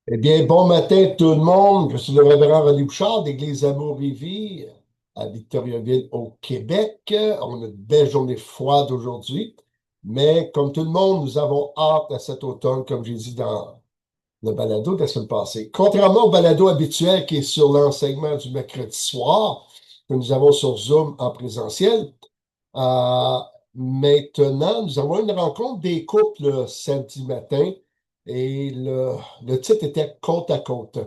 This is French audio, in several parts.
Eh bien, bon matin tout le monde. Je suis le révérend René Bouchard d'Église Amour et Vie à Victoriaville au Québec. On a une belle journée froide aujourd'hui, mais comme tout le monde, nous avons hâte à cet automne, comme j'ai dit dans le balado de la semaine passée. Contrairement au balado habituel qui est sur l'enseignement du mercredi soir, que nous avons sur Zoom en présentiel, euh, maintenant, nous avons une rencontre des couples samedi matin et le titre était Côte à côte.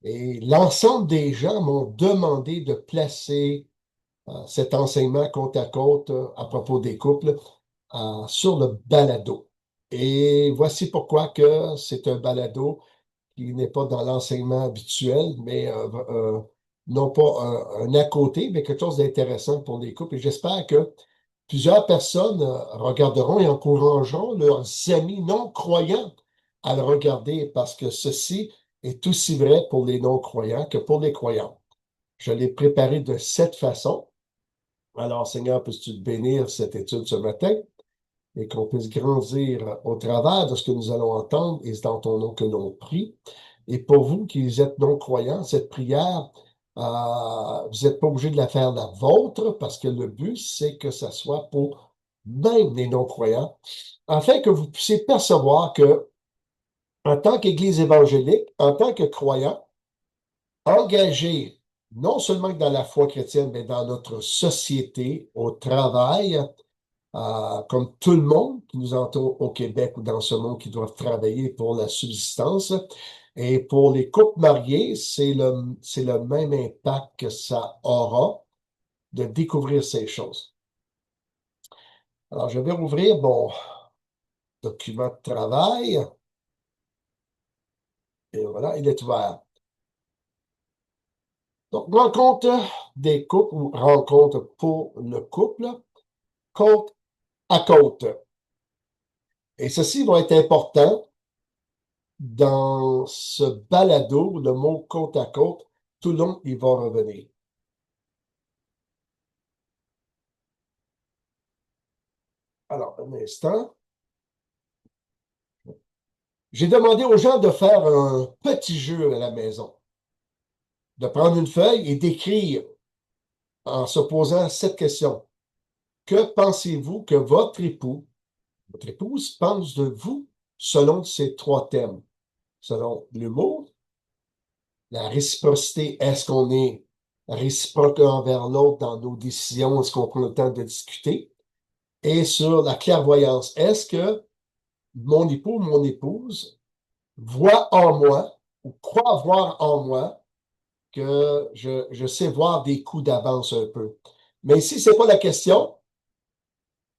Et l'ensemble des gens m'ont demandé de placer cet enseignement côte à côte à propos des couples sur le balado. Et voici pourquoi que c'est un balado qui n'est pas dans l'enseignement habituel, mais non pas un à côté, mais quelque chose d'intéressant pour les couples. Et j'espère que plusieurs personnes regarderont et encourageront leurs amis non croyants à le regarder parce que ceci est aussi vrai pour les non-croyants que pour les croyants. Je l'ai préparé de cette façon. Alors, Seigneur, puisses-tu bénir cette étude ce matin et qu'on puisse grandir au travers de ce que nous allons entendre et c'est dans ton nom que l'on prie. Et pour vous qui êtes non-croyants, cette prière, vous n'êtes pas obligé de la faire la vôtre parce que le but, c'est que ça soit pour même les non-croyants, afin que vous puissiez percevoir que, en tant qu'Église évangélique, en tant que croyant, engagé non seulement dans la foi chrétienne, mais dans notre société, au travail, comme tout le monde qui nous entoure au Québec ou dans ce monde qui doivent travailler pour la subsistance. Et pour les couples mariés, c'est le même impact que ça aura de découvrir ces choses. Alors, je vais ouvrir mon document de travail et voilà, il est ouvert. Donc, rencontre des couples ou rencontre pour le couple, côte à côte. Et ceci va être important dans ce balado, le mot côte à côte, tout le long, il va revenir. Alors, un instant. J'ai demandé aux gens de faire un petit jeu à la maison, de prendre une feuille et d'écrire en se posant cette question. Que pensez-vous que votre épouse pense de vous selon ces trois thèmes? Selon l'humour, la réciprocité, est-ce qu'on est réciproque envers l'autre dans nos décisions? Est-ce qu'on prend le temps de discuter? Et sur la clairvoyance, est-ce que mon époux ou mon épouse voit en moi ou croit voir en moi que je sais voir des coups d'avance un peu. Mais si ce n'est pas la question,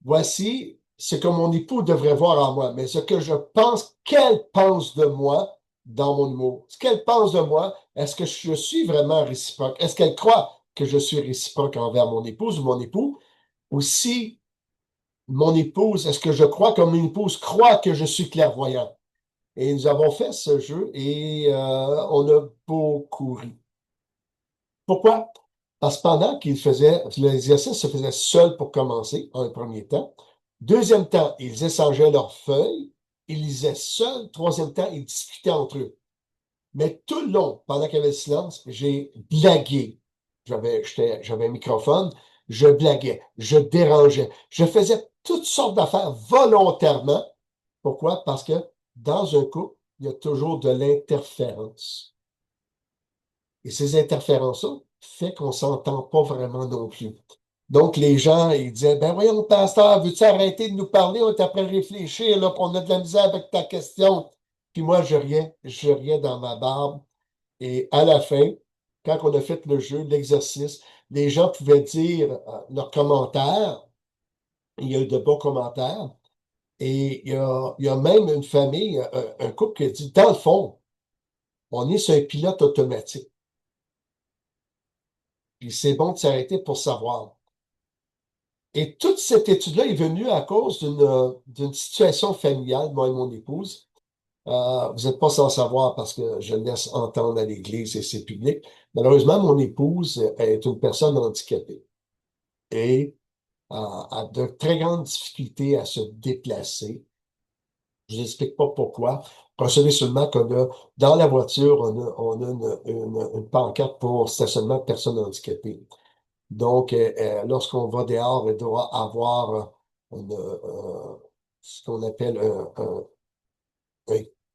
voici ce que mon époux devrait voir en moi, mais ce que je pense qu'elle pense de moi dans mon humour. Ce qu'elle pense de moi, est-ce que je suis vraiment réciproque? Est-ce qu'elle croit que je suis réciproque envers mon épouse ou mon époux? Ou si mon épouse, est-ce que je crois que mon épouse croit que je suis clairvoyant? Et nous avons fait ce jeu et on a beaucoup ri. Pourquoi? Parce que pendant qu'ils faisaient, l'exercice se faisait seul pour commencer, en un premier temps. Deuxième temps, ils échangeaient leurs feuilles, ils lisaient seuls. Troisième temps, ils discutaient entre eux. Mais tout le long, pendant qu'il y avait le silence, j'ai blagué. J'avais un microphone, je blaguais, je dérangeais, je faisais toutes sortes d'affaires volontairement. Pourquoi? Parce que dans un couple, il y a toujours de l'interférence. Et ces interférences-là fait qu'on ne s'entend pas vraiment non plus. Donc, les gens, ils disaient, ben voyons, pasteur, veux-tu arrêter de nous parler? On est après réfléchir, là, puis on a de la misère avec ta question. Puis moi, je riais dans ma barbe. Et à la fin, quand on a fait le jeu, l'exercice, les gens pouvaient dire leurs commentaires. Il y a eu de bons commentaires. Et il y a même une famille, un couple qui a dit, dans le fond, on est sur un pilote automatique. Puis c'est bon de s'arrêter pour savoir. Et toute cette étude-là est venue à cause d'une situation familiale, moi et mon épouse. Vous n'êtes pas sans savoir parce que je laisse entendre à l'Église et c'est public. Malheureusement, mon épouse est une personne handicapée et a de très grandes difficultés à se déplacer. Je vous explique pas pourquoi. Recevez seulement qu'on a, dans la voiture, on a une pancarte pour stationnement de personnes handicapées. Donc, lorsqu'on va dehors, il doit avoir ce qu'on appelle un-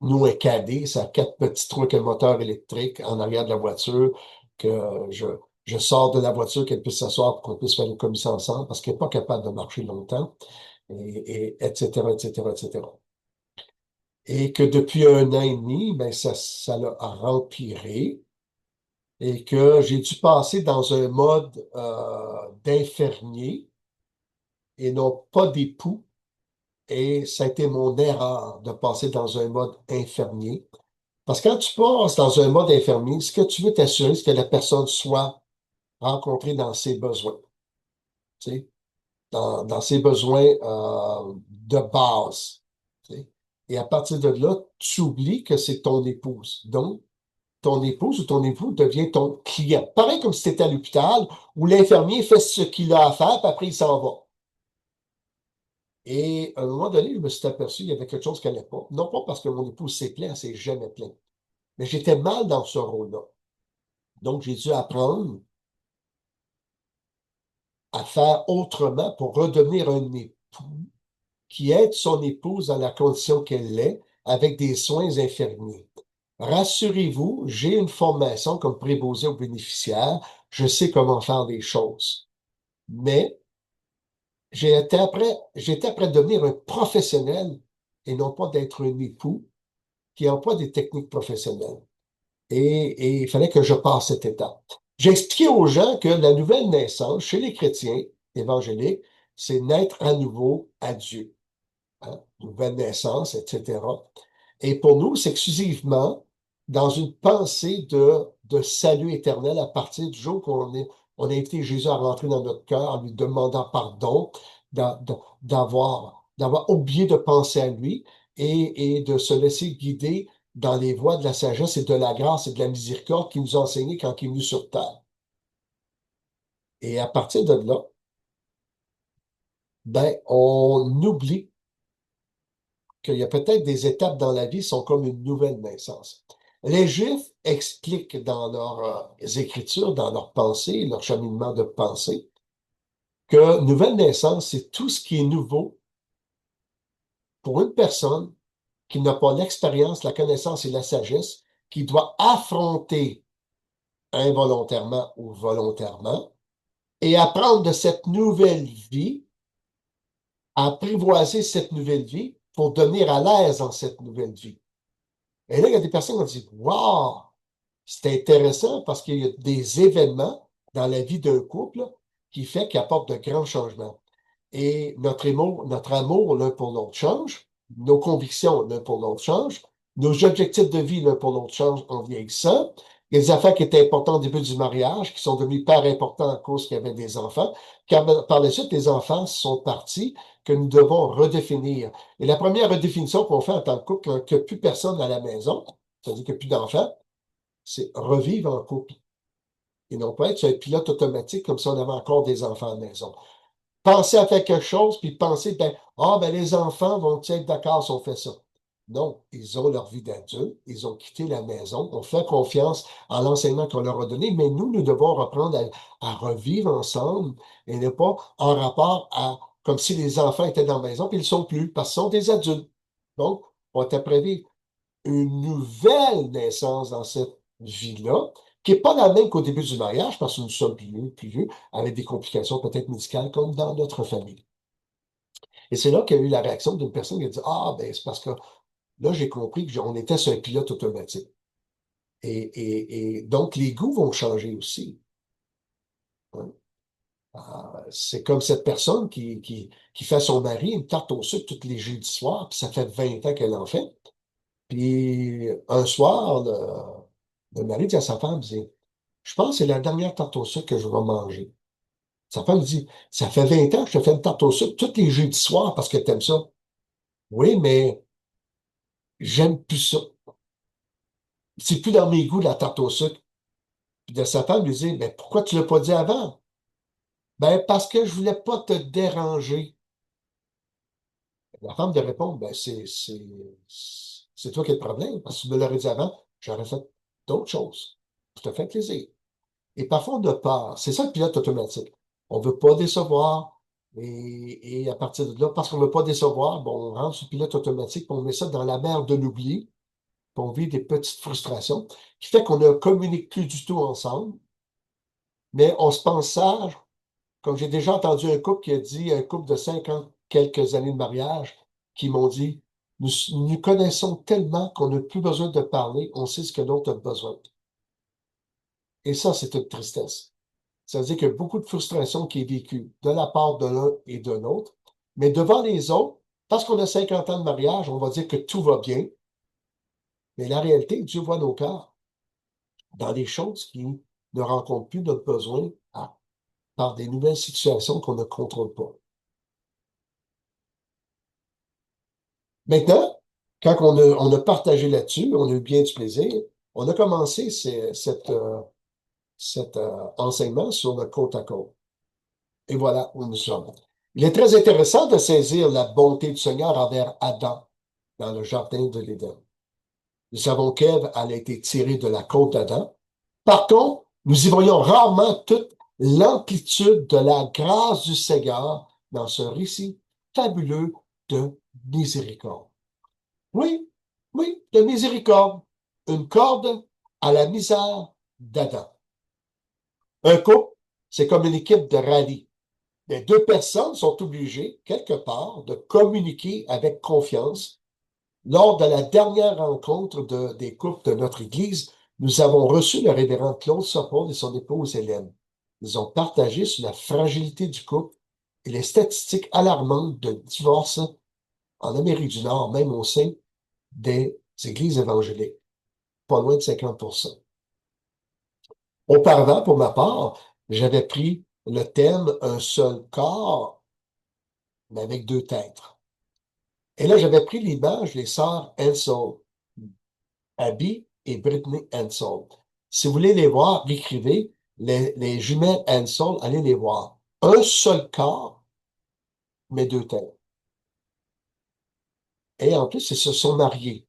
nous, un cadet, ça a quatre petits trous avec un moteur électrique en arrière de la voiture, que je sors de la voiture, qu'elle puisse s'asseoir pour qu'on puisse faire une commission ensemble, parce qu'elle n'est pas capable de marcher longtemps, etc., etc., etc. Et que depuis un an et demi, ben, ça l'a empiré et que j'ai dû passer dans un mode d'infirmier et non pas d'époux. Et ça a été mon erreur de passer dans un mode infirmier. Parce que quand tu passes dans un mode infirmier, ce que tu veux t'assurer, c'est que la personne soit rencontrée dans ses besoins, tu sais, dans ses besoins de base. Tu sais. Et à partir de là, tu oublies que c'est ton épouse. Donc, ton épouse ou ton époux devient ton client. Pareil comme si tu étais à l'hôpital où l'infirmier fait ce qu'il a à faire, puis après il s'en va. Et à un moment donné, je me suis aperçu qu'il y avait quelque chose qu'elle n'allait pas. Non pas parce que mon épouse s'est plaint, elle s'est jamais plainte. Mais j'étais mal dans ce rôle-là. Donc, j'ai dû apprendre à faire autrement pour redevenir un époux qui aide son épouse dans la condition qu'elle est avec des soins infirmiers. Rassurez-vous, j'ai une formation comme préposé aux bénéficiaires. Je sais comment faire des choses. Mais j'étais après devenir un professionnel et non pas d'être un époux qui emploie des techniques professionnelles. Et il fallait que je passe cette étape. J'ai expliqué aux gens que la nouvelle naissance chez les chrétiens évangéliques, c'est naître à nouveau à Dieu. Hein, nouvelle naissance, etc. Et pour nous, c'est exclusivement dans une pensée de salut éternel à partir du jour on a invité Jésus à rentrer dans notre cœur en lui demandant pardon, d'avoir oublié de penser à lui et de se laisser guider dans les voies de la sagesse et de la grâce et de la miséricorde qu'il nous a enseigné quand il est venu sur terre. Et à partir de là, ben, on oublie qu'il y a peut-être des étapes dans la vie qui sont comme une nouvelle naissance. Les Juifs expliquent dans leurs écritures, dans leurs pensées, leur cheminement de pensée, que nouvelle naissance, c'est tout ce qui est nouveau pour une personne qui n'a pas l'expérience, la connaissance et la sagesse, qui doit affronter involontairement ou volontairement et apprendre de cette nouvelle vie, apprivoiser cette nouvelle vie pour devenir à l'aise dans cette nouvelle vie. Et là, il y a des personnes qui ont dit, waouh, c'est intéressant parce qu'il y a des événements dans la vie d'un couple qui fait qu'il apporte de grands changements. Et notre amour l'un pour l'autre change, nos convictions l'un pour l'autre changent, nos objectifs de vie l'un pour l'autre changent en vieillissant. Il y a des affaires qui étaient importantes au début du mariage, qui sont devenues hyper importantes à cause qu'il y avait des enfants, car par la suite, les enfants sont partis, que nous devons redéfinir. Et la première redéfinition qu'on fait en tant que couple, quand il n'y a plus personne à la maison, c'est-à-dire qu'il n'y a plus d'enfants, c'est revivre en couple. Et non pas être sur un pilote automatique comme si on avait encore des enfants à la maison. Penser à faire quelque chose, puis penser, ben, ah, ben, les enfants vont être d'accord si on fait ça. Non, ils ont leur vie d'adulte, ils ont quitté la maison, on fait confiance à l'enseignement qu'on leur a donné, mais nous devons reprendre à revivre ensemble et ne pas en rapport à comme si les enfants étaient dans la maison, puis ils ne sont plus, parce qu'ils sont des adultes. Donc, on t'a prévu une nouvelle naissance dans cette vie-là, qui n'est pas la même qu'au début du mariage, parce que nous sommes plus vieux, avec des complications peut-être médicales, comme dans notre famille. Et c'est là qu'il y a eu la réaction d'une personne qui a dit, ah, ben, c'est parce que là, j'ai compris qu'on était sur un pilote automatique. Et donc, les goûts vont changer aussi. Hein. C'est comme cette personne qui fait à son mari une tarte au sucre tous les jeudis soirs, puis ça fait 20 ans qu'elle en fait. Puis un soir, le mari dit à sa femme, dit, je pense que c'est la dernière tarte au sucre que je vais manger. Sa femme dit, ça fait 20 ans que je te fais une tarte au sucre tous les jeudis soirs parce que tu aimes ça. Oui, mais j'aime plus ça. C'est plus dans mes goûts, la tarte au sucre. Puis de sa femme lui dit, ben pourquoi tu l'as pas dit avant? Ben parce que je voulais pas te déranger. La femme de répondre, ben, c'est toi qui as le problème, parce que tu me l'aurais dit avant, j'aurais fait d'autres choses. Je te fais plaisir. Et parfois, on a peur. C'est ça le pilote automatique. On ne veut pas décevoir. Et à partir de là, parce qu'on ne veut pas décevoir, bon, on rentre sur le pilote automatique, puis on met ça dans la mer de l'oubli, puis on vit des petites frustrations, qui fait qu'on ne communique plus du tout ensemble, mais on se pense sage. Comme j'ai déjà entendu un couple qui a dit, un couple de 50 quelques années de mariage, qui m'ont dit, nous connaissons tellement qu'on n'a plus besoin de parler, on sait ce que l'autre a besoin. Et ça, c'est une tristesse. Ça veut dire qu'il y a beaucoup de frustration qui est vécue de la part de l'un et de l'autre. Mais devant les autres, parce qu'on a 50 ans de mariage, on va dire que tout va bien. Mais la réalité, Dieu voit nos cœurs dans des choses qui ne rencontrent plus notre besoin par des nouvelles situations qu'on ne contrôle pas. Maintenant, quand on a partagé là-dessus, on a eu bien du plaisir, on a commencé cet enseignement sur le côte à côte. Et voilà où nous sommes. Il est très intéressant de saisir la bonté du Seigneur envers Adam dans le jardin de l'Éden. Nous savons qu'Ève, elle a été tirée de la côte d'Adam. Par contre, nous y voyons rarement toute l'amplitude de la grâce du Seigneur dans ce récit fabuleux de miséricorde. Oui, oui, de miséricorde. Une corde à la misère d'Adam. Un couple, c'est comme une équipe de rallye. Les deux personnes sont obligées, quelque part, de communiquer avec confiance. Lors de la dernière rencontre des couples de notre Église, nous avons reçu le révérend Claude Sopol et son épouse Hélène. Ils ont partagé sur la fragilité du couple et les statistiques alarmantes de divorce en Amérique du Nord, même au sein des églises évangéliques, pas loin de 50%. Auparavant, pour ma part, j'avais pris le thème Un seul corps, mais avec deux têtes. Et là, j'avais pris l'image des sœurs Ansel, Abby et Brittany Ansel. Si vous voulez les voir, écrivez les jumelles Ansel, allez les voir. Un seul corps, mais deux têtes. Et en plus, ils se sont mariés.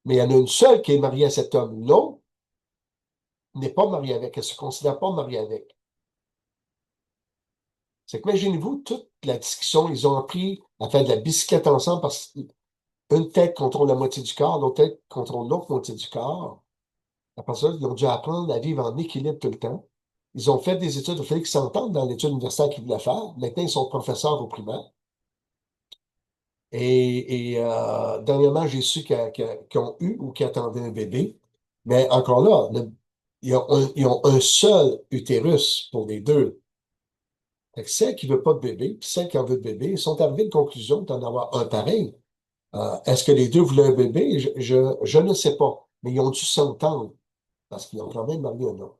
Mais il y en a une seule qui est mariée à cet homme. L'autre n'est pas mariée avec. Elle ne se considère pas mariée avec. C'est qu'imaginez-vous toute la discussion. Ils ont appris à faire de la bicyclette ensemble parce qu'une tête contrôle la moitié du corps, l'autre tête contrôle l'autre moitié du corps. Après ça, ils ont dû apprendre à vivre en équilibre tout le temps. Ils ont fait des études, il fallait qu'ils s'entendent dans l'étude universitaire qu'ils voulaient faire. Maintenant, ils sont professeurs au primaire. Dernièrement, j'ai su qu'ils ont eu ou qu'ils attendaient un bébé. Mais encore là, ils ont un seul utérus pour les deux. Fait que celle qui veut pas de bébé, puis celle qui en veut de bébé, ils sont arrivés à une conclusion d'en avoir un pareil. Est-ce que les deux voulaient un bébé? Je ne sais pas. Mais ils ont dû s'entendre parce qu'ils ont quand même marié un homme.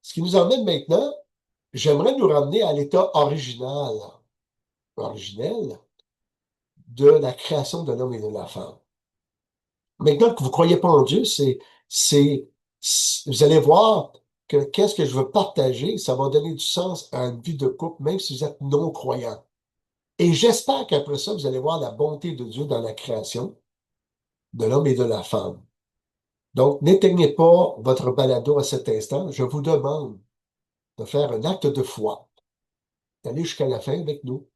Ce qui nous emmène maintenant, j'aimerais nous ramener à l'état originel de la création de l'homme et de la femme. Maintenant que vous ne croyez pas en Dieu, vous allez voir que qu'est-ce que je veux partager, ça va donner du sens à une vie de couple, même si vous êtes non-croyant. Et j'espère qu'après ça, vous allez voir la bonté de Dieu dans la création de l'homme et de la femme. Donc, n'éteignez pas votre balado à cet instant. Je vous demande de faire un acte de foi, d'aller jusqu'à la fin avec nous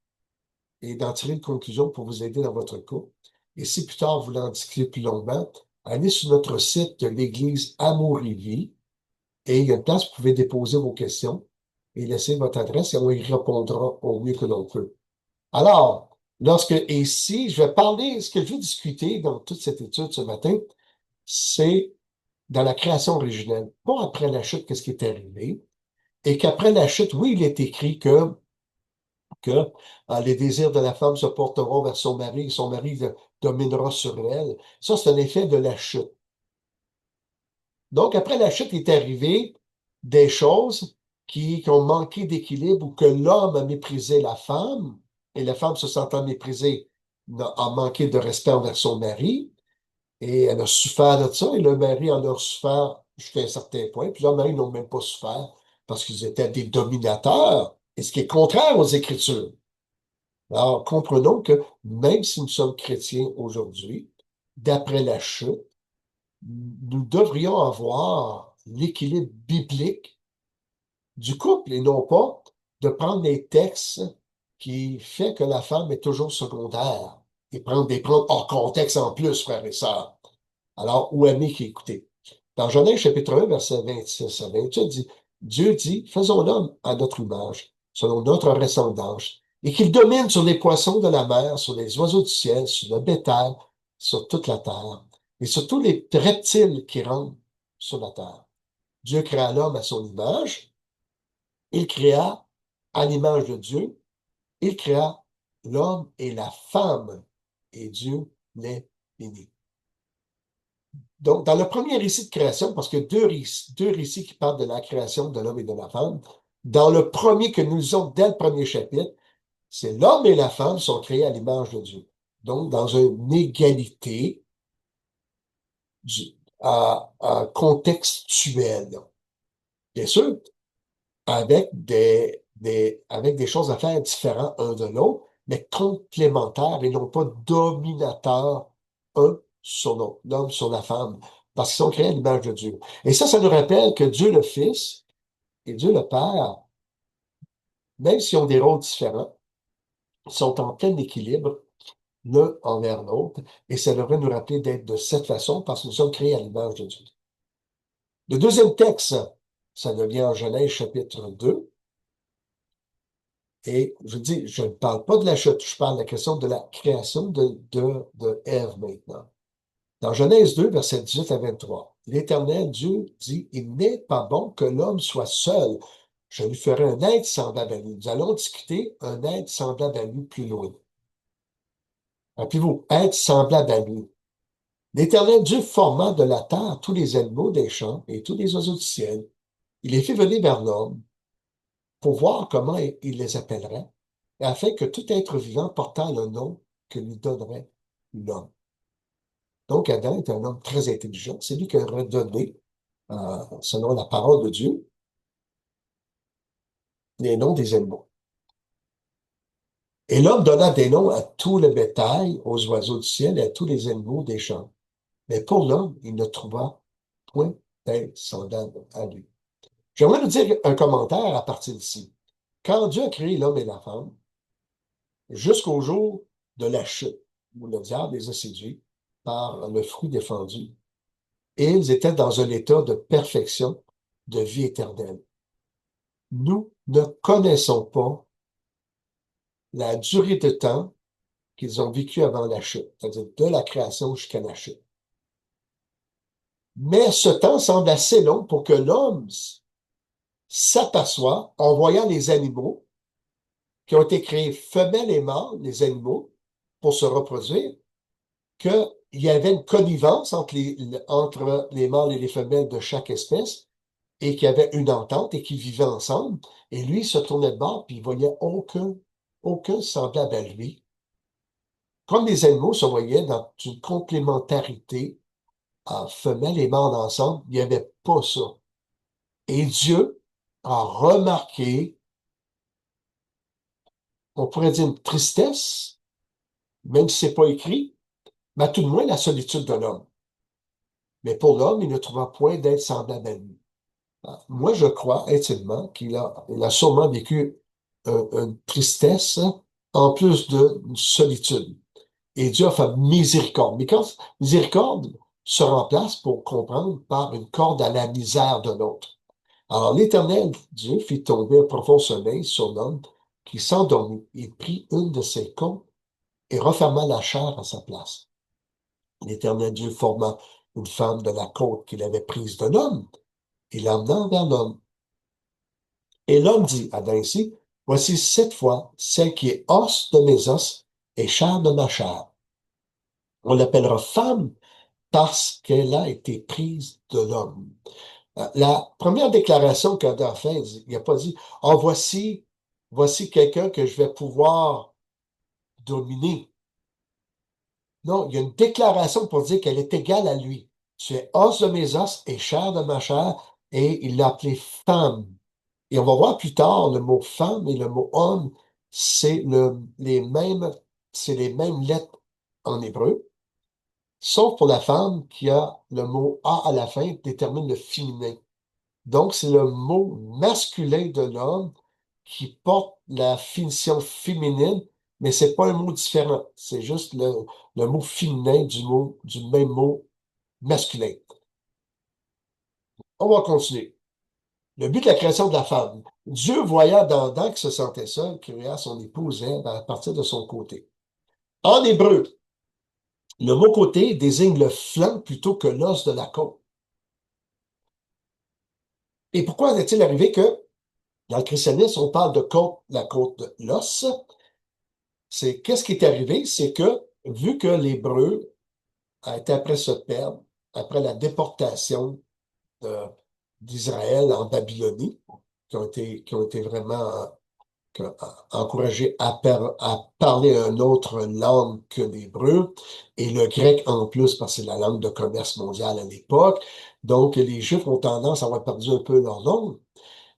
et d'en tirer une conclusion pour vous aider dans votre couple. Et si plus tard vous voulez en discuter plus longuement, allez sur notre site de l'Église Amour et Vie et il y a une place où vous pouvez déposer vos questions et laisser votre adresse et on y répondra au mieux que l'on peut. Alors, ici, je vais parler, ce que je veux discuter dans toute cette étude ce matin, c'est dans la création originelle, pas après la chute, qu'est-ce qui est arrivé, et qu'après la chute, oui, il est écrit que les désirs de la femme se porteront vers son mari et son mari dominera sur elle. Ça, c'est un effet de la chute. Donc, après la chute est arrivé des choses qui ont manqué d'équilibre ou que l'homme a méprisé la femme et la femme se sentant méprisée a manqué de respect envers son mari et elle a souffert de ça et le mari en a souffert jusqu'à un certain point. Plusieurs maris n'ont même pas souffert parce qu'ils étaient des dominateurs et ce qui est contraire aux Écritures. Alors, comprenons que même si nous sommes chrétiens aujourd'hui, d'après la chute, nous devrions avoir l'équilibre biblique du couple et non pas de prendre des textes qui fait que la femme est toujours secondaire et prendre hors contexte en plus, frères et sœurs. Alors, ou amis qui écoutez. Dans Genèse chapitre 1, verset 26 à 28, dit, Dieu dit, faisons l'homme à notre image, selon notre ressemblance, et qu'il domine sur les poissons de la mer, sur les oiseaux du ciel, sur le bétail, sur toute la terre, et sur tous les reptiles qui rampent sur la terre. Dieu créa l'homme à son image, il créa à l'image de Dieu, il créa l'homme et la femme, et Dieu les bénit. Donc, dans le premier récit de création, parce que deux récits qui parlent de la création de l'homme et de la femme, dans le premier que nous lisons dès le premier chapitre, c'est l'homme et la femme sont créés à l'image de Dieu. Donc, dans une égalité contextuelle. Bien sûr, avec des choses à faire différentes un de l'autre, mais complémentaires et non pas dominateurs un sur l'autre, l'homme sur la femme, parce qu'ils sont créés à l'image de Dieu. Et ça nous rappelle que Dieu le Fils et Dieu le Père, même s'ils ont des rôles différents, sont en plein équilibre l'un envers l'autre, et ça devrait nous rappeler d'être de cette façon parce que nous sommes créés à l'image de Dieu. Le deuxième texte, ça devient en Genèse chapitre 2. Et je dis, je ne parle pas de la chute, je parle de la question de la création de Ève maintenant. Dans Genèse 2, versets 18 à 23, l'Éternel Dieu dit, il n'est pas bon que l'homme soit seul. Je lui ferai un être semblable à lui. Nous allons discuter un être semblable à lui plus loin. Rappelez-vous, être semblable à lui. L'Éternel Dieu forma de la terre tous les animaux des champs et tous les oiseaux du ciel. Il les fit venir vers l'homme pour voir comment il les appellerait, afin que tout être vivant portant le nom que lui donnerait l'homme. Donc, Adam est un homme très intelligent. C'est lui qui a redonné, selon la parole de Dieu, les noms des animaux. Et l'homme donna des noms à tout le bétail, aux oiseaux du ciel et à tous les animaux des champs. Mais pour l'homme, il ne trouva point d'être semblable à lui. J'aimerais vous dire un commentaire à partir d'ici. Quand Dieu a créé l'homme et la femme, jusqu'au jour de la chute, où le diable les a séduits par le fruit défendu, et ils étaient dans un état de perfection, de vie éternelle. Nous ne connaissons pas la durée de temps qu'ils ont vécu avant la chute, c'est-à-dire de la création jusqu'à la chute. Mais ce temps semble assez long pour que l'homme s'aperçoit, en voyant les animaux qui ont été créés femelles et mâles, les animaux, pour se reproduire, qu'il y avait une connivence entre les mâles et les femelles de chaque espèce et qu'il y avait une entente et qu'ils vivaient ensemble. Et lui, il se tournait de bord puis il voyait aucun semblable à lui. Comme les animaux se voyaient dans une complémentarité en femelles et mâles ensemble, il n'y avait pas ça. Et Dieu a remarqué, on pourrait dire une tristesse, même si c'est pas écrit, mais à tout de moins la solitude de l'homme. Mais pour l'homme, il ne trouva point d'être semblable à lui. Moi, je crois intimement il a sûrement vécu une tristesse en plus d'une solitude. Et Dieu a fait miséricorde. Mais quand miséricorde se remplace pour comprendre par une corde à la misère de l'autre. Alors l'Éternel Dieu fit tomber un profond sommeil sur l'homme qui s'endormit. Il prit une de ses côtes et referma la chair à sa place. L'Éternel Dieu forma une femme de la côte qu'il avait prise de l'homme et l'emmena vers l'homme. Et l'homme dit à Adam ici, voici cette fois celle qui est os de mes os et chair de ma chair. On l'appellera femme parce qu'elle a été prise de l'homme. La première déclaration qu'Adam a faite, il n'a pas dit, oh, voici quelqu'un que je vais pouvoir dominer. Non, il y a une déclaration pour dire qu'elle est égale à lui. Tu es os de mes os et chair de ma chair, et il l'a appelée femme. Et on va voir plus tard le mot femme et le mot homme c'est c'est les mêmes lettres en hébreu, sauf pour la femme qui a le mot A à la fin, détermine le féminin. Donc, c'est le mot masculin de l'homme qui porte la finition féminine, mais c'est pas un mot différent. C'est juste le mot féminin du même mot masculin. On va continuer. Le but de la création de la femme. Dieu, voyant dans Adam qui se sentait seul, créa son épouse Ève à partir de son côté. En hébreu, le mot côté désigne le flanc plutôt que l'os de la côte. Et pourquoi est-il arrivé que dans le christianisme, on parle de côte, la côte de l'os? C'est qu'est-ce qui est arrivé? C'est que vu que l'hébreu a été après se perdre, après la déportation de- d'Israël en Babylonie, qui ont été vraiment encouragés à parler une autre langue que l'hébreu, et le grec en plus, parce que c'est la langue de commerce mondial à l'époque. Donc, les Juifs ont tendance à avoir perdu un peu leur langue.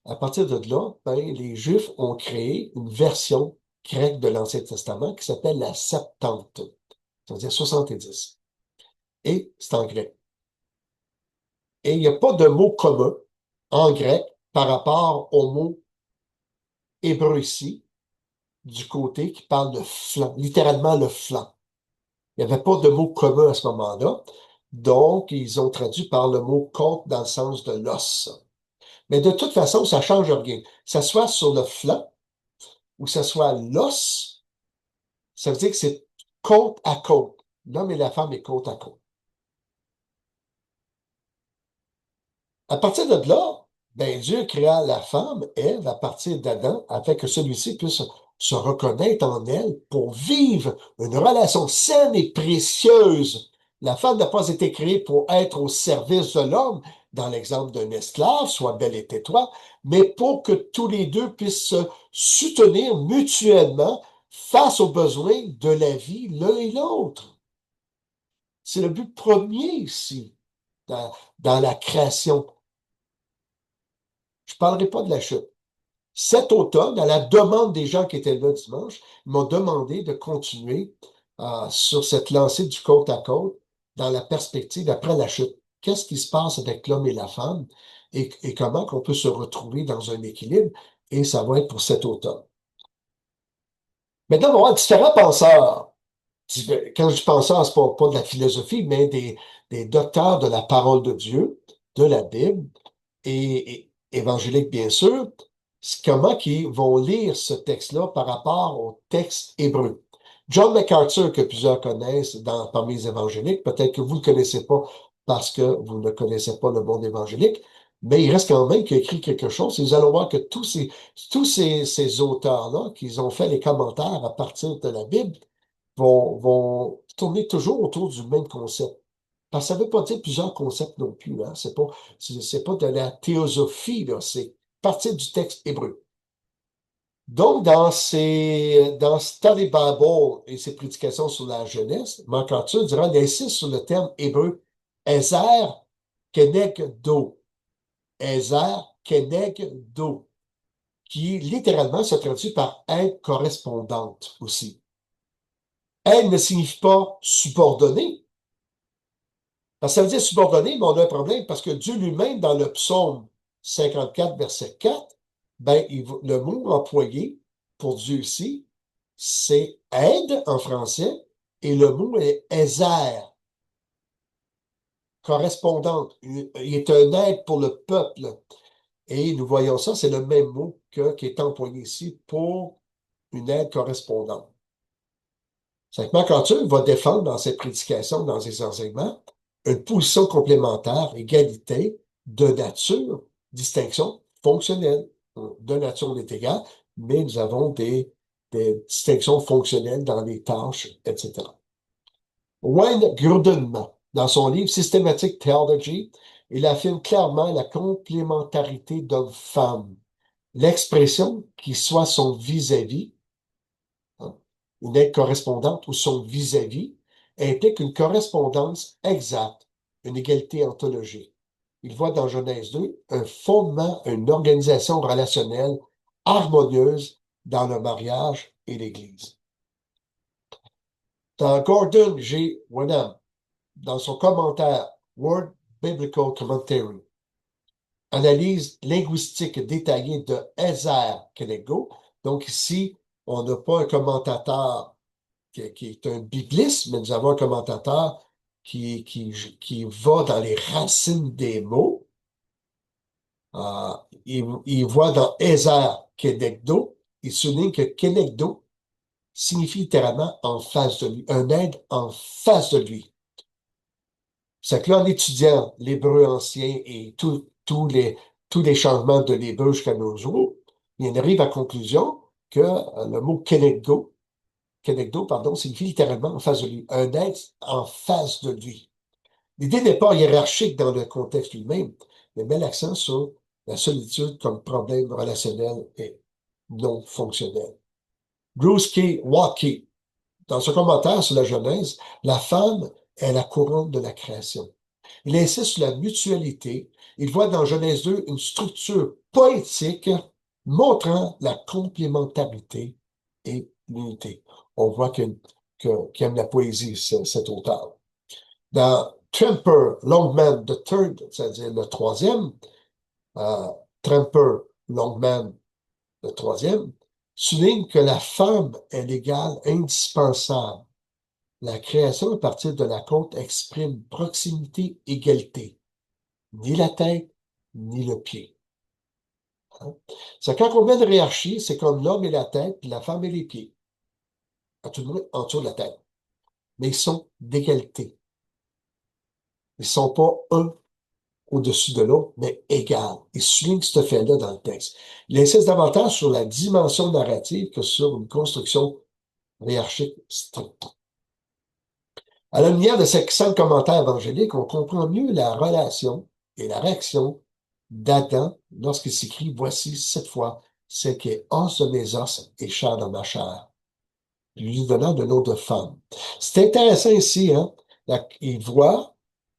À partir de là, ben, les Juifs ont créé une version grecque de l'Ancien Testament qui s'appelle la Septante, c'est-à-dire 70. Et c'est en grec. Et il n'y a pas de mot commun en grec par rapport au mot hébreu ici, du côté qui parle de flanc, littéralement le flanc. Il n'y avait pas de mot commun à ce moment-là. Donc, ils ont traduit par le mot côte dans le sens de l'os. Mais de toute façon, ça ne change rien. Que ça soit sur le flanc ou que ce soit l'os, ça veut dire que c'est côte à côte. L'homme et la femme est côte à côte. À partir de là, ben, Dieu créa la femme, Ève, à partir d'Adam, afin que celui-ci puisse se reconnaître en elle pour vivre une relation saine et précieuse. La femme n'a pas été créée pour être au service de l'homme, dans l'exemple d'un esclave, soit belle et tais-toi, mais pour que tous les deux puissent se soutenir mutuellement face aux besoins de la vie l'un et l'autre. C'est le but premier ici, dans la création. Je ne parlerai pas de la chute. Cet automne, à la demande des gens qui étaient là dimanche, ils m'ont demandé de continuer sur cette lancée du côte à côte dans la perspective après la chute. Qu'est-ce qui se passe avec l'homme et la femme et comment on peut se retrouver dans un équilibre? Et ça va être pour cet automne. Maintenant, on va avoir différents penseurs. Quand je pense à, c'est pas de la philosophie, mais des docteurs de la parole de Dieu, de la Bible, et évangéliques, bien sûr, c'est comment ils vont lire ce texte-là par rapport au texte hébreu. John MacArthur, que plusieurs connaissent parmi les évangéliques, peut-être que vous ne le connaissez pas parce que vous ne connaissez pas le monde évangélique, mais il reste quand même qu'il a écrit quelque chose. Et vous allez voir que ces auteurs-là, qui ont fait les commentaires à partir de la Bible, vont tourner toujours autour du même concept. Parce que ça ne veut pas dire plusieurs concepts non plus, hein. C'est pas de la théosophie, là. C'est partir du texte hébreu. Donc, dans Study Bible et ses prédications sur la jeunesse, MacArthur dira, il insiste sur le terme hébreu Ezer Keneg Do. Ezer Keneg Do, qui littéralement se traduit par aide correspondante aussi. Aide ne signifie pas subordonné. Parce que ça veut dire subordonné, mais on a un problème parce que Dieu lui-même, dans le psaume 54, verset 4, ben, le mot employé pour Dieu ici, c'est aide en français, et le mot est Ezer, correspondante. Il est un aide pour le peuple. Et nous voyons ça, c'est le même mot qui est employé ici pour une aide correspondante. Saint MacArthur va défendre dans ses prédications, dans ses enseignements, une position complémentaire, égalité, de nature, distinction fonctionnelle. De nature, on est égal, mais nous avons des distinctions fonctionnelles dans les tâches, etc. Wayne Grudem, dans son livre Systematic Theology, il affirme clairement la complémentarité d'homme-femme. L'expression qui soit son vis-à-vis, hein, une aide correspondante ou son vis-à-vis, implique une correspondance exacte, une égalité ontologique. Il voit dans Genèse 2 un fondement, une organisation relationnelle harmonieuse dans le mariage et l'Église. Dans Gordon G. Wenham, dans son commentaire Word Biblical Commentary, analyse linguistique détaillée de Ezer Kenegdo. Donc ici, on n'a pas un commentateur qui est un bibliste, mais nous avons un commentateur qui va dans les racines des mots. Il voit dans Ezer Kenegdo, il souligne que Kenegdo signifie littéralement en face de lui, un aide en face de lui. C'est que là, en étudiant l'hébreu ancien et tous les changements de l'hébreu jusqu'à nos jours, il arrive à la conclusion que le mot Kenegdo, pardon, signifie littéralement en face de lui, un être en face de lui. L'idée n'est pas hiérarchique dans le contexte lui-même, mais met l'accent sur la solitude comme problème relationnel et non fonctionnel. Bruce K. Walkie, dans son commentaire sur la Genèse, la femme est la couronne de la création. Il insiste sur la mutualité. Il voit dans Genèse 2 une structure poétique montrant la complémentarité et l'unité. On voit qu'il aime la poésie, cet auteur. Dans Tramper Longman the Third, c'est-à-dire le troisième, Tramper Longman le troisième, souligne que la femme est l'égale indispensable. La création à partir de la côte exprime proximité, égalité. Ni la tête, ni le pied. Hein? C'est quand on met une hiérarchie, c'est comme l'homme et la tête, puis la femme et les pieds. À tout le monde, en dessous de la tête. Mais ils sont d'égalité. Ils ne sont pas un au-dessus de l'autre, mais égal. Il souligne ce fait-là dans le texte. Il insiste davantage sur la dimension narrative que sur une construction hiérarchique stricte. À la lumière de ces 5 commentaires évangéliques, on comprend mieux la relation et la réaction d'Adam lorsqu'il s'écrit « Voici cette fois celle qui est os de mes os et chair de ma chair », lui donnant le nom de femme. C'est intéressant ici, hein? Il voit,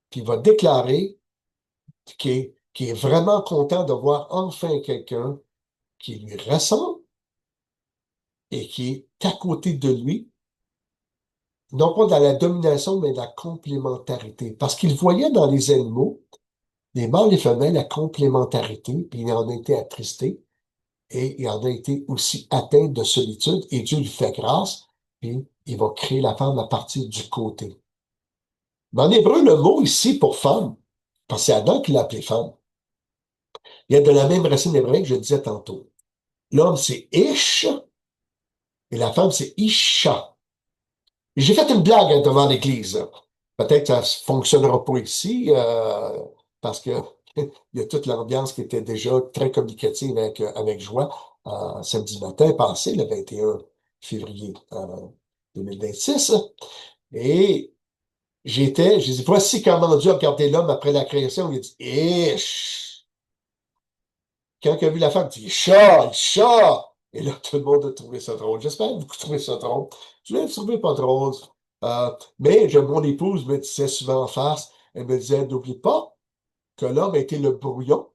puis il va déclarer qu'il est vraiment content de voir enfin quelqu'un qui lui ressemble et qui est à côté de lui, non pas dans la domination, mais dans la complémentarité. Parce qu'il voyait dans les animaux, les mâles et les femelles, la complémentarité, puis il en a été attristé, et il en a été aussi atteint de solitude, et Dieu lui fait grâce, puis il va créer la femme à partir du côté. Mais en hébreu, le mot ici pour femme, parce que c'est Adam qui l'a appelé femme, il y a de la même racine hébraïque que je disais tantôt. L'homme, c'est Ish, et la femme, c'est Isha. J'ai fait une blague hein, devant l'église. Peut-être que ça ne fonctionnera pas ici, parce que il y a toute l'ambiance qui était déjà très communicative avec joie samedi matin passé, le 21 février 2026. Et j'ai dit, voici comment Dieu a regardé l'homme après la création. Il a dit, Ish. Quand il a vu la femme, il dit, chat, chat. Et là, tout le monde a trouvé ça drôle. J'espère que vous trouvez ça drôle. Je ne l'ai trouvé pas drôle. Mais mon épouse me disait souvent en face, elle me disait, n'oublie pas que l'homme a été le brouillon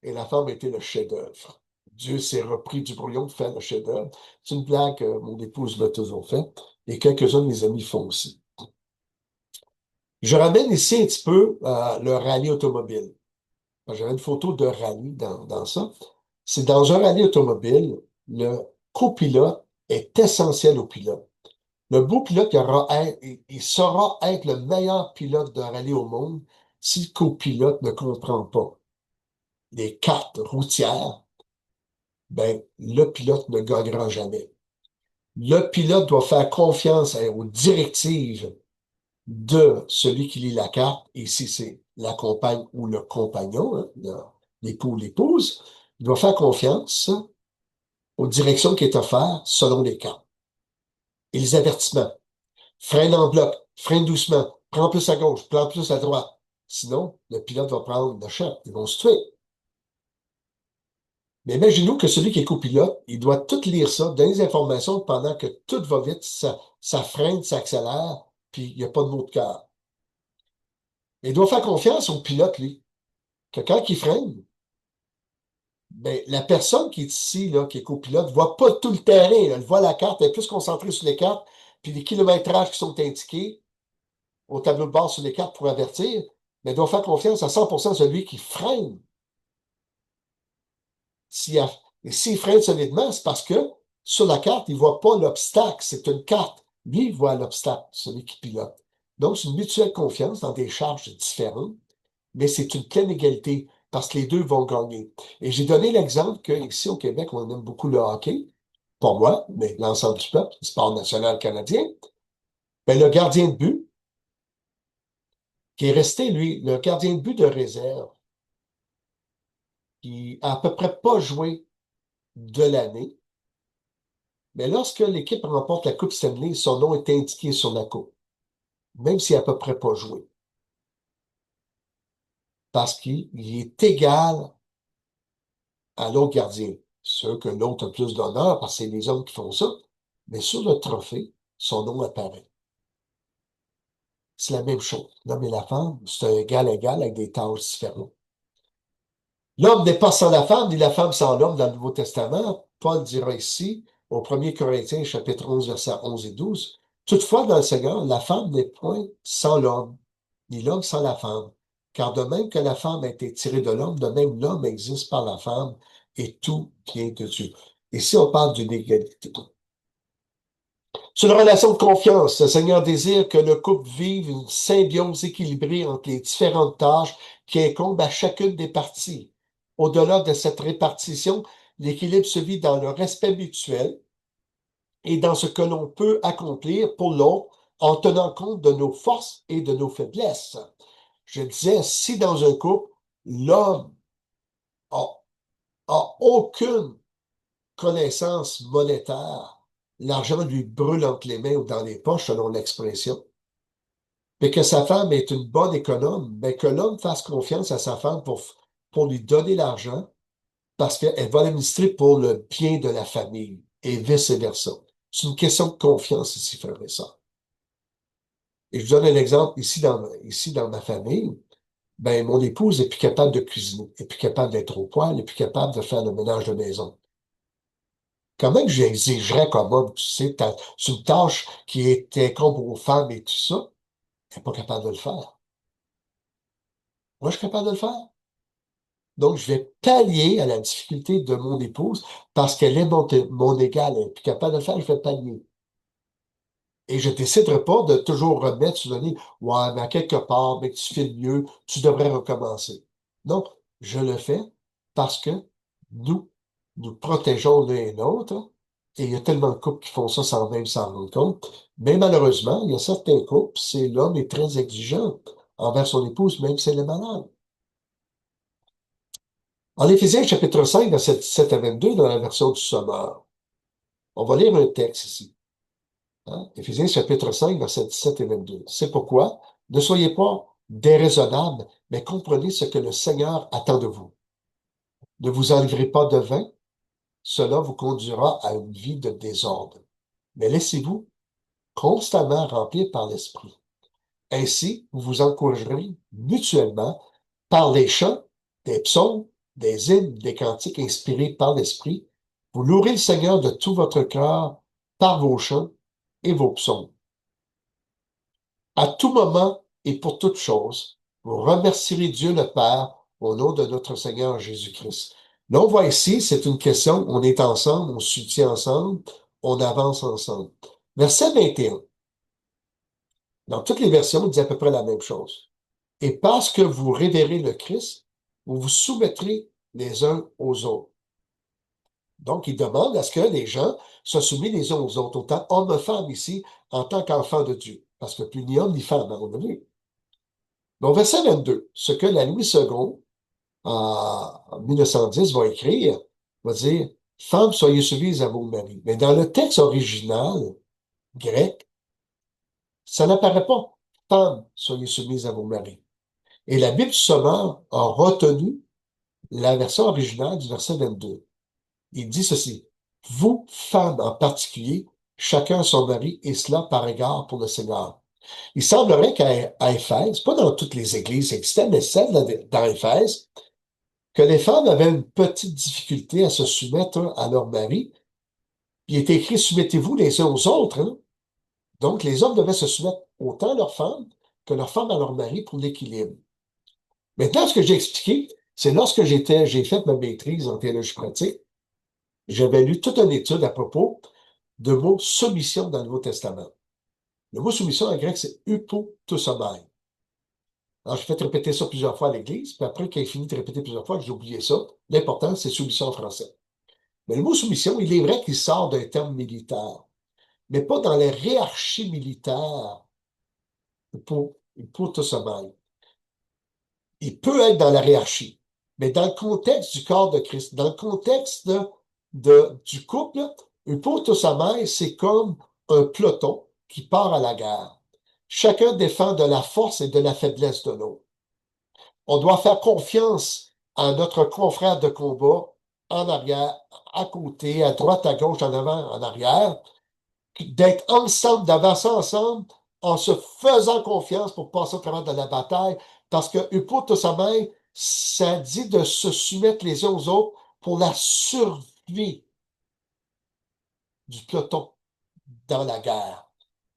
et la femme a été le chef-d'œuvre. Dieu s'est repris du brouillon pour faire le chef-d'œuvre. C'est une blague que mon épouse m'a toujours faite et quelques-uns de mes amis font aussi. Je ramène ici un petit peu le rallye automobile. J'avais une photo de rallye dans ça. C'est dans un rallye automobile, le copilote est essentiel au pilote. Le beau pilote, il saura être le meilleur pilote de rallye au monde si le copilote ne comprend pas les cartes routières, ben, le pilote ne gagnera jamais. Le pilote doit faire confiance aux directives de celui qui lit la carte, et si c'est la compagne ou le compagnon, hein, l'époux ou l'épouse, il doit faire confiance aux directions qui est offertes selon les cartes. Et les avertissements. Freine en bloc, freine doucement, prends plus à gauche, prends plus à droite. Sinon, le pilote va prendre le champ. Ils vont se tuer. Mais imaginez-nous que celui qui est copilote, il doit tout lire ça, donner des informations pendant que tout va vite, ça freine, ça accélère, puis il n'y a pas de mot de cœur. Il doit faire confiance au pilote, lui, que quand il freine, ben, la personne qui est ici, là, qui est copilote, ne voit pas tout le terrain, là. Elle voit la carte, elle est plus concentrée sur les cartes, puis les kilométrages qui sont indiqués au tableau de bord sur les cartes pour avertir, mais elle doit faire confiance à 100% à celui qui freine. S'il a- Et s'il freine solidement, c'est parce que sur la carte, il ne voit pas l'obstacle. C'est une carte. Lui, il voit l'obstacle, celui qui pilote. Donc, c'est une mutuelle confiance dans des charges différentes, mais c'est une pleine égalité parce que les deux vont gagner. Et j'ai donné l'exemple qu'ici au Québec, on aime beaucoup le hockey. Pas moi, mais l'ensemble du peuple, le sport national canadien. Ben, le gardien de but, qui est resté, lui, le gardien de but de réserve, qui a à peu près pas joué de l'année, mais lorsque l'équipe remporte la Coupe Stanley, son nom est indiqué sur la coupe, même s'il n'a à peu près pas joué, parce qu'il est égal à l'autre gardien. Sûr que l'autre a plus d'honneur parce que c'est les hommes qui font ça, mais sur le trophée, son nom apparaît. C'est la même chose. L'homme et la femme, c'est un égal avec des tâches différentes. L'homme n'est pas sans la femme, ni la femme sans l'homme dans le Nouveau Testament. Paul dira ici, au 1er Corinthiens, chapitre 11, versets 11 et 12, toutefois, dans le Seigneur, la femme n'est point sans l'homme, ni l'homme sans la femme. Car de même que la femme a été tirée de l'homme, de même l'homme existe par la femme, et tout vient de Dieu. Ici, on parle d'une égalité. C'est une relation de confiance. Le Seigneur désire que le couple vive une symbiose équilibrée entre les différentes tâches qui incombent à chacune des parties. Au-delà de cette répartition, l'équilibre se vit dans le respect mutuel et dans ce que l'on peut accomplir pour l'autre en tenant compte de nos forces et de nos faiblesses. Je disais, si dans un couple, l'homme a, a aucune connaissance monétaire, l'argent lui brûle entre les mains ou dans les poches, selon l'expression, mais que sa femme est une bonne économe, mais que l'homme fasse confiance à sa femme pour lui donner l'argent parce qu'elle va l'administrer pour le bien de la famille et vice-versa. C'est une question de confiance ici, frère et sœur. Et je vous donne un exemple ici dans ma famille. Ben, mon épouse est plus capable de cuisiner, est plus capable d'être au poêle, est plus capable de faire le ménage de maison. Comment que j'exigerais comme homme, tu sais, c'est une tâche qui était comme aux femmes et tout ça, elle n'est pas capable de le faire. Moi, je suis capable de le faire. Donc, je vais pallier à la difficulté de mon épouse parce qu'elle est mon égale. Elle est plus capable de le faire, je vais pallier. Et je ne déciderai pas de toujours remettre sur le nez, ouais, mais à quelque part, mais que tu fais mieux, tu devrais recommencer. Donc, je le fais parce que nous, nous protégeons l'un et l'autre. Et il y a tellement de couples qui font ça sans même s'en rendre compte. Mais malheureusement, il y a certains couples, c'est l'homme est très exigeant envers son épouse, même si elle est malade. En Éphésiens chapitre 5, verset 17 à 22, dans la version du Sommeur, on va lire un texte ici. Hein? Éphésiens chapitre 5, verset 17 et 22. C'est pourquoi ne soyez pas déraisonnables, mais comprenez ce que le Seigneur attend de vous. Ne vous enivrez pas de vin, cela vous conduira à une vie de désordre. Mais laissez-vous constamment remplir par l'Esprit. Ainsi, vous vous encouragerez mutuellement par les chants, des psaumes, des hymnes, des cantiques inspirés par l'Esprit. Vous louerez le Seigneur de tout votre cœur par vos chants et vos psaumes. À tout moment et pour toute chose, vous remercierez Dieu le Père au nom de notre Seigneur Jésus-Christ. Là, on voit ici, c'est une question, on est ensemble, on se soutient ensemble, on avance ensemble. Verset 21. Dans toutes les versions, il dit à peu près la même chose. Et parce que vous révérez le Christ, vous vous soumettrez les uns aux autres. Donc, il demande à ce que les gens soient soumis les uns aux autres, autant hommes et femmes ici, en tant qu'enfants de Dieu. Parce que plus ni homme ni femme, à mon avis. Donc, verset 22, ce que la Louis II, en 1910, va écrire, va dire, femmes, soyez soumises à vos maris. Mais dans le texte original grec, ça n'apparaît pas. Femmes, soyez soumises à vos maris. Et la Bible Sommeur a retenu la version originale du verset 22. Il dit ceci. Vous, femmes en particulier, chacun son mari, et cela par égard pour le Seigneur. Il semblerait qu'à Éphèse, pas dans toutes les églises existantes, mais celle dans Éphèse, que les femmes avaient une petite difficulté à se soumettre à leur mari. Il est écrit, soumettez-vous les uns aux autres, hein. Donc, les hommes devaient se soumettre autant à leurs femmes que leurs femmes à leur mari pour l'équilibre. Maintenant, ce que j'ai expliqué, c'est lorsque j'ai fait ma maîtrise en théologie pratique, j'avais lu toute une étude à propos de mot soumission dans le Nouveau Testament. Le mot soumission en grec, c'est hypotosomai. Alors, j'ai fait répéter ça plusieurs fois à l'Église, puis après, quand il finit de répéter plusieurs fois, j'ai oublié ça. L'important, c'est soumission en français. Mais le mot soumission, il est vrai qu'il sort d'un terme militaire, mais pas dans les hiérarchies militaires pour tout ce mal. Il peut être dans la hiérarchie, mais dans le contexte du corps de Christ, dans le contexte du couple, pour tout sa mère, c'est comme un peloton qui part à la guerre. Chacun défend de la force et de la faiblesse de l'autre. On doit faire confiance à notre confrère de combat en arrière, à côté, à droite, à gauche, en avant, en arrière, d'être ensemble, d'avancer ensemble, en se faisant confiance pour passer au travers de la bataille, parce que Upotosamaï, ça dit de se soumettre les uns aux autres pour la survie du peloton dans la guerre.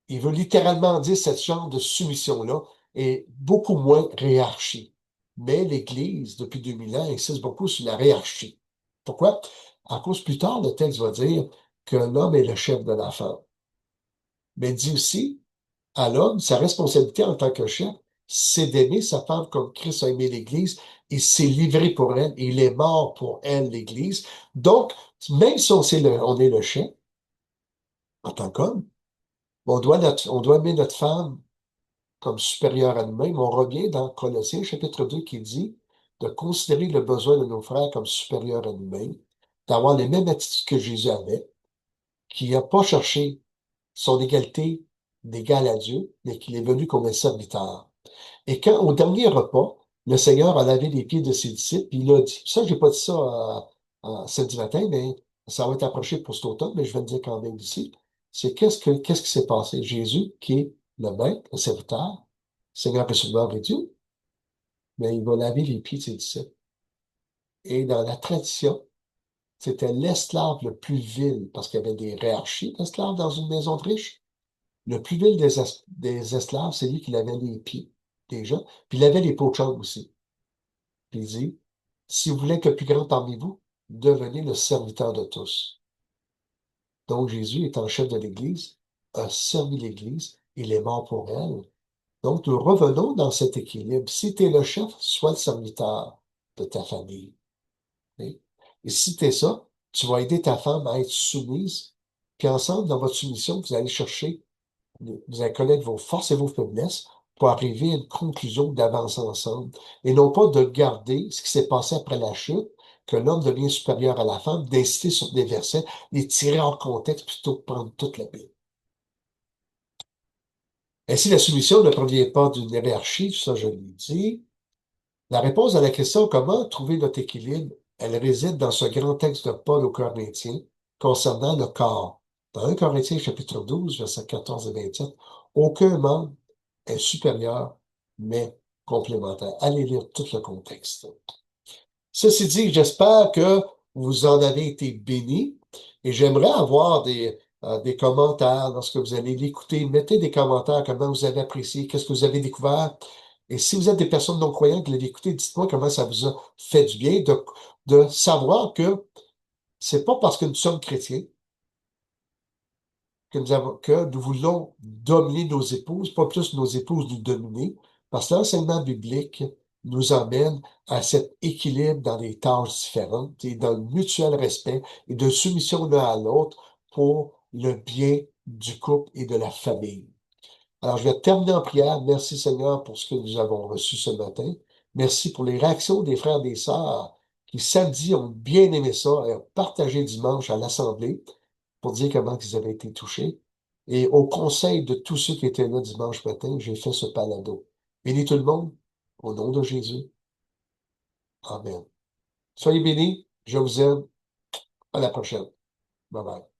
Il veut littéralement dire cette genre de soumission-là est beaucoup moins hiérarchie. Mais l'Église, depuis 2000 ans, insiste beaucoup sur la hiérarchie. Pourquoi? À cause plus tard, le texte va dire que l'homme est le chef de la femme. Mais il dit aussi à l'homme, sa responsabilité en tant que chef, c'est d'aimer sa femme comme Christ a aimé l'Église. Il s'est livré pour elle et il est mort pour elle, l'Église. Donc, même si on est le chef, en tant qu'homme, on doit aimer notre femme comme supérieure à nous-mêmes. On revient dans Colossiens chapitre 2 qui dit de considérer le besoin de nos frères comme supérieurs à nous-mêmes, d'avoir les mêmes attitudes que Jésus avait, qui n'a pas cherché son égalité d'égal à Dieu, mais qu'il est venu comme un serviteur. Et quand, au dernier repas, le Seigneur a lavé les pieds de ses disciples, puis il a dit, ça, j'ai pas dit ça samedi matin, mais ça va être approché pour cet automne, mais je vais le dire quand même ici, c'est qu'est-ce qui s'est passé? Jésus, qui est le maître, le serviteur, Seigneur et Sauveur et Dieu, mais il va laver les pieds de ses disciples. Et dans la tradition, c'était l'esclave le plus vil, parce qu'il y avait des hiérarchies d'esclaves dans une maison de riches. Le plus vil des esclaves, c'est lui qui lavait les pieds des gens, puis il lavait les peaux de chauve aussi. Puis il dit, si vous voulez être le plus grand parmi vous, devenez le serviteur de tous. Donc Jésus, étant chef de l'Église, a servi l'Église, il est mort pour elle. Donc nous revenons dans cet équilibre. Si tu es le chef, sois le serviteur de ta famille. Ok? Et si tu es ça, tu vas aider ta femme à être soumise, puis ensemble, dans votre soumission, vous allez chercher, vous allez connaître vos forces et vos faiblesses pour arriver à une conclusion d'avancer ensemble. Et non pas de garder ce qui s'est passé après la chute, que l'homme devient supérieur à la femme, d'insister sur des versets, les tirer hors contexte plutôt que prendre toute la Bible. Ainsi, la soumission ne provient pas d'une hiérarchie, ça je l'ai dit. La réponse à la question comment trouver notre équilibre, elle réside dans ce grand texte de Paul aux Corinthiens concernant le corps. Dans 1 Corinthiens chapitre 12, versets 14 et 27, aucun membre est supérieur, mais complémentaire. Allez lire tout le contexte. Ceci dit, j'espère que vous en avez été bénis et j'aimerais avoir des commentaires lorsque vous allez l'écouter. Mettez des commentaires, comment vous avez apprécié, qu'est-ce que vous avez découvert. Et si vous êtes des personnes non croyantes qui l'avez écouté, dites-moi comment ça vous a fait du bien de savoir que c'est pas parce que nous sommes chrétiens que nous voulons dominer nos épouses, pas plus nos épouses nous dominer, parce que l'enseignement biblique nous emmène à cet équilibre dans les tâches différentes et dans le mutuel respect et de soumission l'un à l'autre pour le bien du couple et de la famille. Alors, je vais terminer en prière. Merci Seigneur pour ce que nous avons reçu ce matin. Merci pour les réactions des frères et des sœurs qui samedi ont bien aimé ça et ont partagé dimanche à l'Assemblée pour dire comment ils avaient été touchés. Et au conseil de tous ceux qui étaient là dimanche matin, j'ai fait ce palado. Bénis tout le monde, au nom de Jésus. Amen. Soyez bénis, je vous aime. À la prochaine. Bye bye.